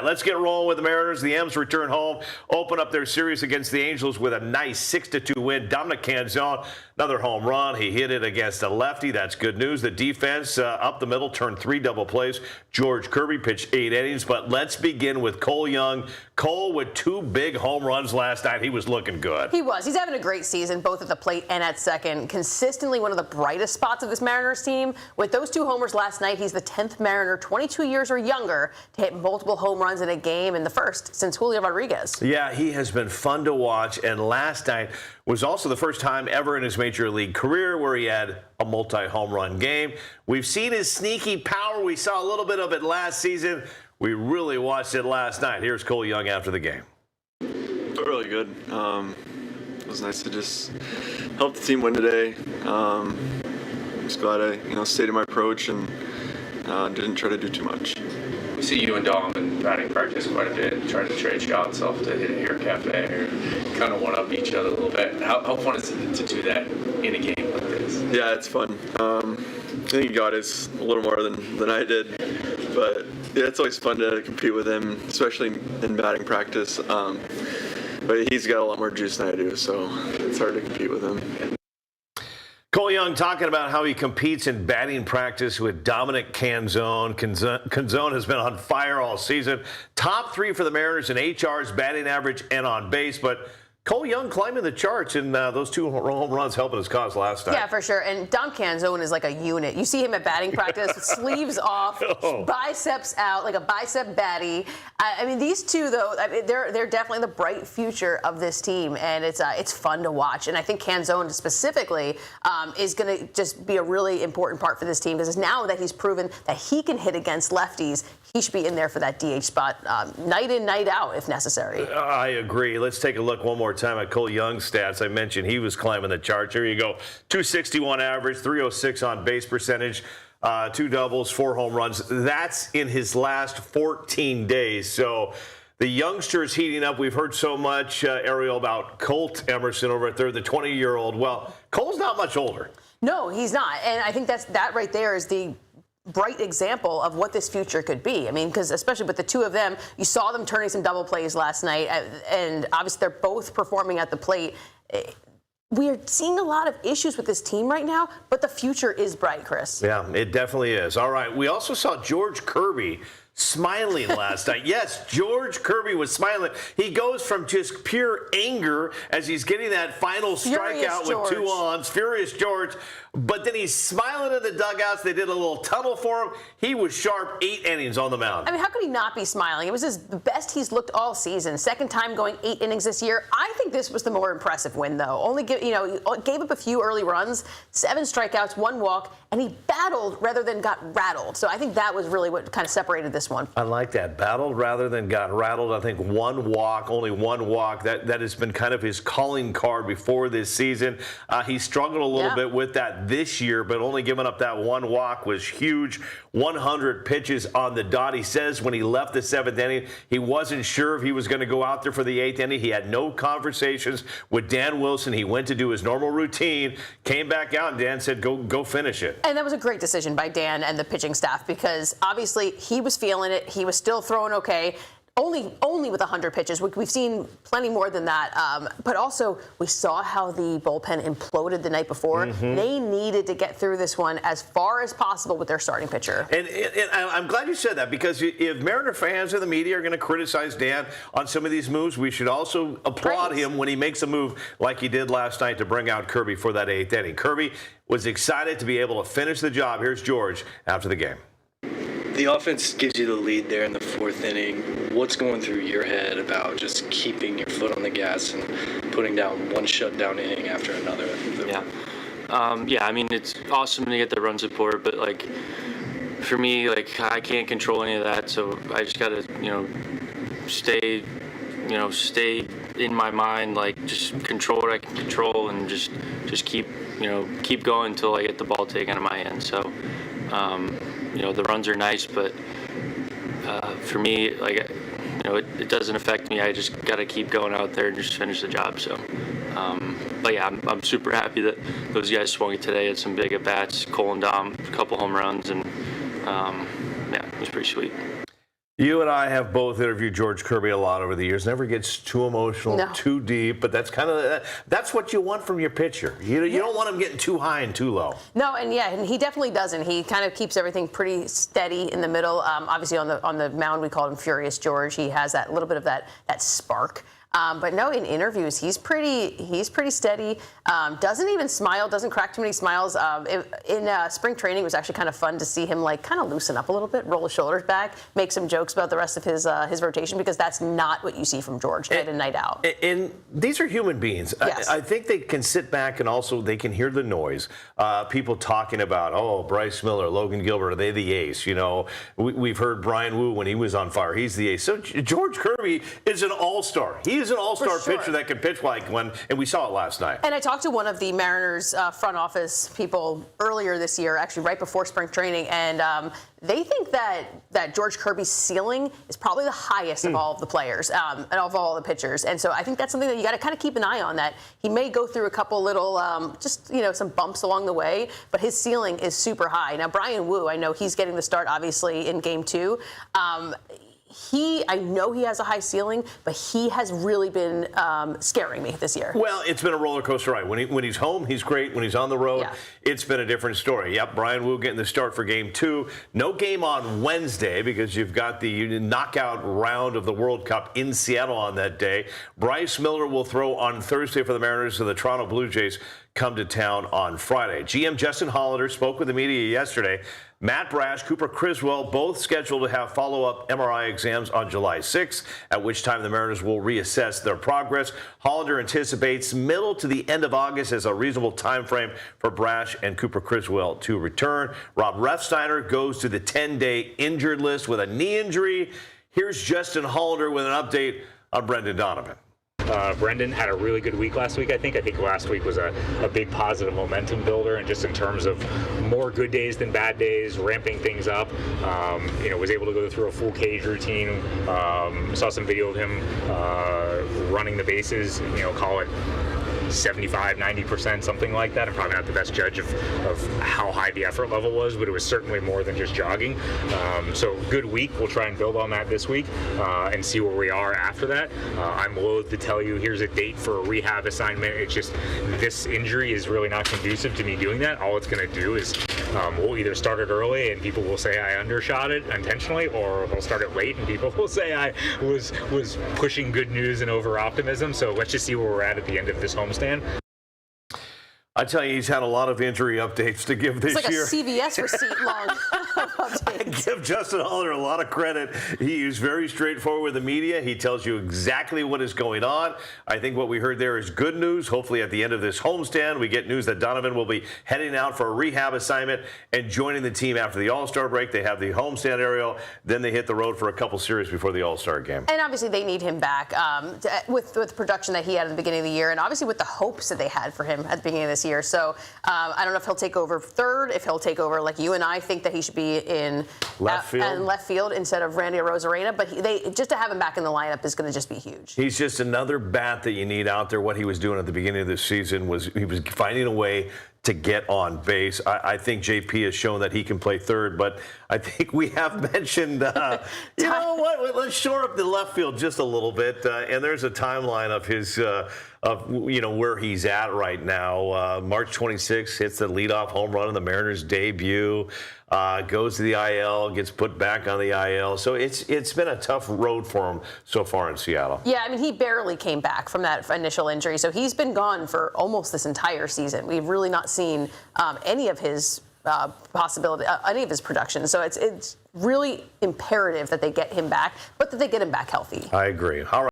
let's get rolling with the Mariners. The M's return home, open up their series against the Angels with a nice 6-2 win. Dominic Canzone, another home run. He hit it against a lefty. That's good news. The defense up the middle turned 3 double plays. George Kirby pitched 8 innings. But let's begin with Cole Young. Cole with 2 big home runs last night. He was looking good. He was. He's having a great season, both at the plate and at second. Consistently one of the brightest spots of this Mariners team. With those 2 homers last night, he's the 10th Mariner, 22 years or younger, to hit multiple home runs in a game, in the first since Julio Rodriguez. Yeah, he has been fun to watch, and last night was also the first time ever in his major league career where he had a multi-home run game. We've seen his sneaky power. We saw a little bit of it last season. We really watched it last night. Here's Cole Young after the game. Really good. It was nice to just help the team win today. Just glad I, stayed in my approach and didn't try to do too much. We see you and Dom in batting practice quite a bit, trying to trade shots off to hit a hair cafe or kind of one-up each other a little bit. How fun is it to do that in a game like this? Yeah, it's fun. I think he got his a little more than I did, but yeah, it's always fun to compete with him, especially in batting practice. But he's got a lot more juice than I do, so it's hard to compete with him. Cole Young talking about how he competes in batting practice with Dominic Canzone. Canzone has been on fire all season. Top 3 for the Mariners in HRs, batting average, and on base. But Cole Young climbing the charts, and those 2 home runs helping his cause last night. Yeah, for sure. And Dom Canzone is like a unit. You see him at batting practice, sleeves off, biceps out, like a bicep baddie. I mean, these 2, though, they're definitely the bright future of this team, and it's fun to watch. And I think Canzone specifically is going to just be a really important part for this team, because now that he's proven that he can hit against lefties, he should be in there for that DH spot night in, night out, if necessary. I agree. Let's take a look one more time at Cole Young's stats. I mentioned he was climbing the charts. Here you go. 261 average, 306 on base percentage, 2 doubles, 4 home runs. That's in his last 14 days. So the youngster is heating up. We've heard so much, Ariel, about Colt Emerson over at third, the 20-year-old. Well, Cole's not much older. No, he's not. And I think that right there is the bright example of what this future could be. I mean, because especially with the 2 of them, you saw them turning some double plays last night, and obviously they're both performing at the plate. We are seeing a lot of issues with this team right now, but the future is bright, Chris. Yeah, it definitely is. All right, we also saw George Kirby smiling last night. Yes, George Kirby was smiling. He goes from just pure anger as he's getting that final strikeout with 2 ons. Furious George. But then he's smiling in the dugouts. They did a little tunnel for him. He was sharp 8 innings on the mound. I mean, how could he not be smiling? It was the best he's looked all season. Second time going 8 innings this year. I think this was the more impressive win, though. Gave up a few early runs, 7 strikeouts, 1 walk, and he battled rather than got rattled. So I think that was really what kind of separated this one. I like that. Battled rather than got rattled. I think 1 walk, only 1 walk. That has been kind of his calling card before this season. He struggled a little bit with that this year, but only giving up that 1 walk was huge. 100 pitches on the dot. He says when he left the 7th inning, he wasn't sure if he was going to go out there for the 8th inning. He had no conversations with Dan Wilson. He went to do his normal routine, came back out, and Dan said, go finish it. And that was a great decision by Dan and the pitching staff, because obviously he was feeling it. He was still throwing okay. Only with 100 pitches. We've seen plenty more than that. But also, we saw how the bullpen imploded the night before. They needed to get through this one as far as possible with their starting pitcher. And I'm glad you said that, because if Mariner fans and the media are going to criticize Dan on some of these moves, we should also applaud him when he makes a move like he did last night to bring out Kirby for that 8th inning. Kirby was excited to be able to finish the job. Here's George after the game. The offense gives you the lead there in the 4th inning. What's going through your head about just keeping your foot on the gas and putting down 1 shutdown inning after another? I mean, it's awesome to get the run support, but for me, I can't control any of that, so I just gotta, stay in my mind, just control what I can control, and just keep going until I get the ball taken out of my hand. So. The runs are nice, but for me, it doesn't affect me. I just got to keep going out there and just finish the job. So, I'm super happy that those guys swung it today. Had some big at bats, Cole and Dom, a couple home runs, and it was pretty sweet. You and I have both interviewed George Kirby a lot over the years. Never gets too emotional, too deep, but that's kind of that's what you want from your pitcher. You don't want him getting too high and too low. No, and he definitely doesn't. He kind of keeps everything pretty steady in the middle. Obviously on the mound we called him Furious George. He has that little bit of that spark. But no, in interviews, he's pretty steady. Doesn't even smile, doesn't crack too many smiles. In spring training, it was actually kind of fun to see him kind of loosen up a little bit, roll his shoulders back, make some jokes about the rest of his rotation, because that's not what you see from George night in, night out. And these are human beings. Yes. I think they can sit back and also they can hear the noise. People talking about, oh, Bryce Miller, Logan Gilbert, are they the ace? We've heard Brian Wu when he was on fire. He's the ace. So George Kirby is an all-star. He is an all-star pitcher that can pitch like one, and we saw it last night. And I talked to one of the Mariners front office people earlier this year, actually right before spring training, and they think that George Kirby's ceiling is probably the highest of all of the players and of all the pitchers. And so I think that's something that you got to kind of keep an eye on, that he may go through a couple little some bumps along the way, but his ceiling is super high. Now, Brian Wu, I know he's getting the start, obviously, in Game 2. I know he has a high ceiling, but he has really been scaring me this year. Well, it's been a roller coaster ride. When he's home, he's great. When he's on the road, it's been a different story. Yep, Brian Wu getting the start for Game 2. No game on Wednesday because you've got the knockout round of the World Cup in Seattle on that day. Bryce Miller will throw on Thursday for the Mariners, and the Toronto Blue Jays come to town on Friday. GM Justin Hollander spoke with the media yesterday. Matt Brash, Cooper Criswell, both scheduled to have follow-up MRI exams on July 6th, at which time the Mariners will reassess their progress. Hollander anticipates middle to the end of August as a reasonable time frame for Brash and Cooper Criswell to return. Rob Refsnyder goes to the 10-day injured list with a knee injury. Here's Justin Hollander with an update on Brendan Donovan. Brendan had a really good week last week, I think. I think last week was a big positive momentum builder, and just in terms of more good days than bad days, ramping things up. Was able to go through a full cage routine. Saw some video of him running the bases, call it 75, 90%, something like that. I'm probably not the best judge of how high the effort level was, but it was certainly more than just jogging. So good week. We'll try and build on that this week and see where we are after that. I'm loath to tell you here's a date for a rehab assignment. It's just this injury is really not conducive to me doing that. All it's going to do is we'll either start it early and people will say I undershot it intentionally, or we'll start it late and people will say I was pushing good news and over optimism. So let's just see where we're at the end of this homestand. I tell you, he's had a lot of injury updates to give this year. It's like a CVS receipt long I give Justin Hollander a lot of credit. He is very straightforward with the media. He tells you exactly what is going on. I think what we heard there is good news. Hopefully at the end of this homestand, we get news that Donovan will be heading out for a rehab assignment and joining the team after the All-Star break. They have the homestand aerial. Then they hit the road for a couple series before the All-Star game. And obviously they need him back with the production that he had at the beginning of the year, and obviously with the hopes that they had for him at the beginning of this year. So I don't know if he'll take over third, if he'll take over like you and I think that he should be in left field instead of Randy Arozarena. But just to have him back in the lineup is going to just be huge. He's just another bat that you need out there. What he was doing at the beginning of this season was he was finding a way to get on base. I think JP has shown that he can play third, but I think we have mentioned, you know what, let's shore up the left field just a little bit. And there's a timeline of his, where he's at right now. March 26th, hits the leadoff home run in the Mariners' debut. Goes to the IL, gets put back on the IL. So it's been a tough road for him so far in Seattle. Yeah, I mean, he barely came back from that initial injury. So he's been gone for almost this entire season. We've really not seen any of his any of his production. So it's really imperative that they get him back, but that they get him back healthy. I agree. All right.